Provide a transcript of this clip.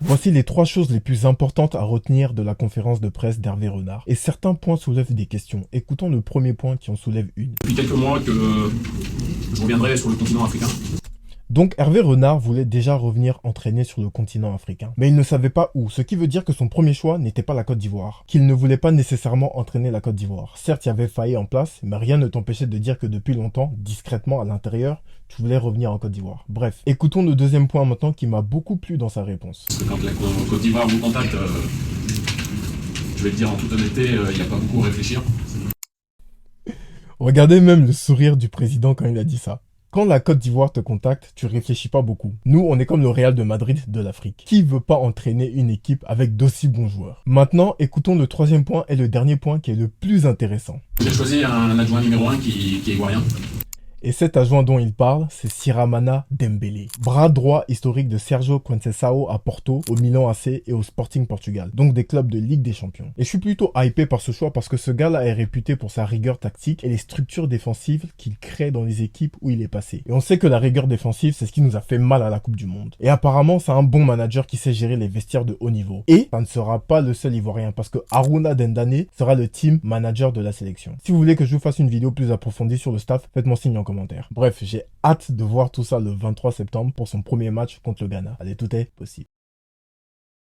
Voici les 3 choses les plus importantes à retenir de la conférence de presse d'Hervé Renard. Et certains points soulèvent des questions. Écoutons le premier point qui en soulève une. Depuis quelques mois que je reviendrai sur le continent africain. Donc Hervé Renard voulait déjà revenir entraîner sur le continent africain. Mais il ne savait pas où, ce qui veut dire que son premier choix n'était pas la Côte d'Ivoire. Qu'il ne voulait pas nécessairement entraîner la Côte d'Ivoire. Certes, il y avait Faye en place, mais rien ne t'empêchait de dire que depuis longtemps, discrètement à l'intérieur, tu voulais revenir en Côte d'Ivoire. Bref, écoutons le deuxième point maintenant qui m'a beaucoup plu dans sa réponse. Parce que quand la Côte d'Ivoire vous contacte, je vais te dire en toute honnêteté, il n'y a pas beaucoup à réfléchir. Regardez même le sourire du président quand il a dit ça. Quand la Côte d'Ivoire te contacte, tu réfléchis pas beaucoup. Nous, on est comme le Real de Madrid de l'Afrique. Qui veut pas entraîner une équipe avec d'aussi bons joueurs? Maintenant, écoutons le troisième point et le dernier point qui est le plus intéressant. J'ai choisi un adjoint numéro 1 qui est ivoirien. Et cet adjoint dont il parle, c'est Siramana Dembélé, bras droit historique de Sergio Conceição à Porto, au Milan AC et au Sporting Portugal, donc des clubs de Ligue des Champions. Et je suis plutôt hypé par ce choix parce que ce gars-là est réputé pour sa rigueur tactique et les structures défensives qu'il crée dans les équipes où il est passé. Et on sait que la rigueur défensive, c'est ce qui nous a fait mal à la Coupe du Monde. Et apparemment, c'est un bon manager qui sait gérer les vestiaires de haut niveau. Et ça ne sera pas le seul Ivoirien parce que Aruna Dendane sera le team manager de la sélection. Si vous voulez que je vous fasse une vidéo plus approfondie sur le staff, faites-moi signe en commentaire. Bref, j'ai hâte de voir tout ça le 23 septembre pour son premier match contre le Ghana. Allez, tout est possible.